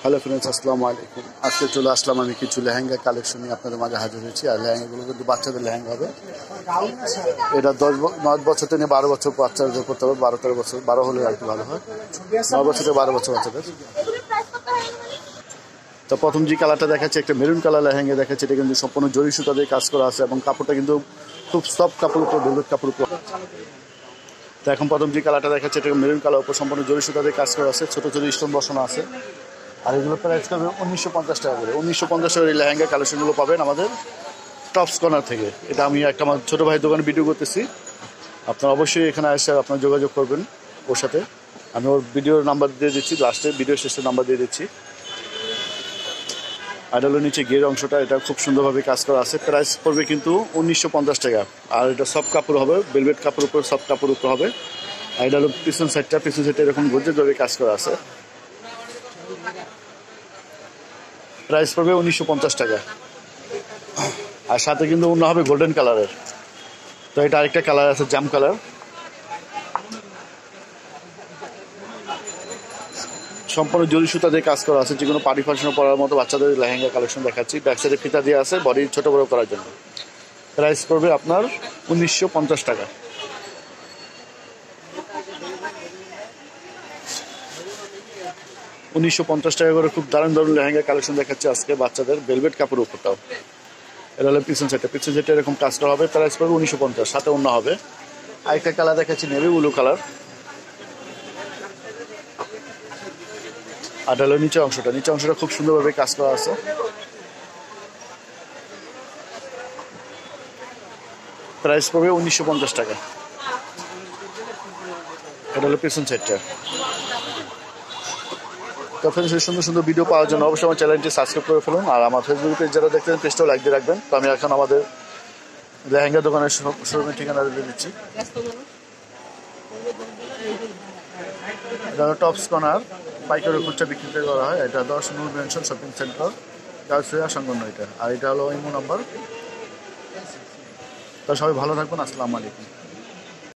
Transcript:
Hello friends, আসসালামু আলাইকুম। আজকে চলে আসলাম আমি কিছু লেহেঙ্গা কালেকশন নিয়ে আপনাদের মাঝে হাজির হয়েছি। আর লেহেঙ্গাগুলো কিন্তু বাচ্চাদের লেহেঙ্গা হবে। এটা 9 বছর থেকে 12 বছর বাচ্চাদের করতে হবে। 12-13 বছর, 12 হলে আর কি ভালো হয়। 9 বছর থেকে 12 বছর বাচ্চাদের। তো প্রথম যে কালারটা দেখাচ্ছে একটা মেরুন কালার লেহেঙ্গা দেখাচ্ছে। এটা কিন্তু সম্পূর্ণ জরি সুতা দিয়ে কাজ করা আছে এবং কাপড়টা কিন্তু খুব সফট কাপড় উপর, ভেলভেট কাপড় উপর। তো এখন প্রথম যে কালারটা দেখাচ্ছে এটা মেরুন কালার উপর সম্পূর্ণ জরি সুতা দিয়ে কাজ করা আছে, ছোটো ছোটো স্টোন বসানো আছে। আর এগুলো প্রাইস করবে 1950 টাকা করে। 1950 টাকার এই লেহেঙ্গা কালেকশনগুলো পাবেন আমাদের টপস কর্নার থেকে। এটা আমি একটা আমার ছোটো ভাইয়ের দোকানে ভিডিও করতেছি। আপনারা অবশ্যই এখানে এসে আপনারা যোগাযোগ করবেন ওর সাথে। আমি ওর ভিডিওর নাম্বার দিয়ে দিচ্ছি, লাস্টে ভিডিও শেষে নাম্বার দিয়ে দিচ্ছি। আর হলো নিচে গের অংশটা, এটা খুব সুন্দরভাবে কাজ করা আছে। প্রাইস পড়বে কিন্তু 1950 টাকা। আর এটা সফট কাপড় হবে, ভেলভেট কাপড় উপর, সফট কাপড় উপর হবে। আর এটা হলো পিছন সাইডটা এরকম গর্জিয়াসভাবে কাজ করা আছে। প্রাইস পড়বে 1950 টাকা। আর সাথে কিন্তু অন্য হবে গোল্ডেন কালারের। তো এটা আরেকটা কালার আছে, জাম কালার। সম্পূর্ণ জরি সুতা দিয়ে কাজ করা আছে, যে কোনো পার্টি ফাংশনে পরার মতো বাচ্চাদের লেহেঙ্গা কালেকশন দেখাচ্ছি। ব্যাক সাইডে ফিতা দিয়ে আছে বডি ছোট বড় করার জন্য। প্রাইস পড়বে আপনার 1950 টাকা। টাকা করে খুব দারুণ লেহেঙ্গা কালেকশন দেখাচ্ছে আজকে বাচ্চাদের, ভেলভেট কাপড় উপরটাও। এটা হলো পিছন সাইডটা এরকম কাজ করা হবে। প্রাইস পড়বে 1950, সাথে অন্য হবে। আরেকটা কালার দেখাচ্ছি, নেভি ব্লু কালার। আর হলো নিচে অংশটা খুব সুন্দরভাবে কাজ করা আছে। প্রাইস পড়বে 1950 টাকা। এটা হলো পিছন সাইডটা। তো ফ্রেন্ডস, এই সুন্দর সুন্দর ভিডিও পাওয়ার জন্য অবশ্যই আমার চ্যানেলটি সাবস্ক্রাইব করে ফেলুন। আর আমার ফেসবুক পেজ যারা দেখতেন পেজটাও লাইক দিয়ে রাখবেন। তো আমি এখন আমাদের লেহেঙ্গা দোকানের শোরুমের ঠিকানা দিয়ে দিচ্ছি। এটা হলো টপস কর্নার, পাইকারি খুচরা বিক্রি করা হয়। এটা 10 নূর মেনশন শপিং সেন্টার, গার্লসিয়া সংলগ্ন এটা। আর এটা হলো ইমো নাম্বার। তো সবাই ভালো থাকবেন। আসসালামু আলাইকুম।